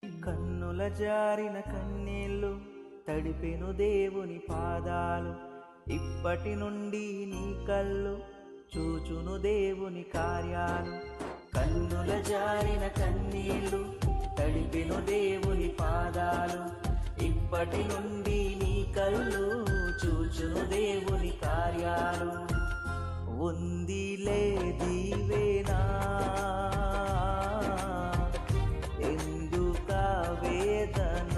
కన్నుల జారిన కన్నీళ్ళు తడిపెను దేవుని పాదాలు, ఇప్పటి నుండి నీ కళ్ళు చూచును దేవుని కార్యాలు. కన్నుల జారిన కన్నీళ్ళు తడిపెను దేవుని పాదాలు, ఇప్పటి నుండి నీ కళ్ళు చూచును దేవుని కార్యాలు. ఉందిలే దీవేనా, ఎందుకా వేదన,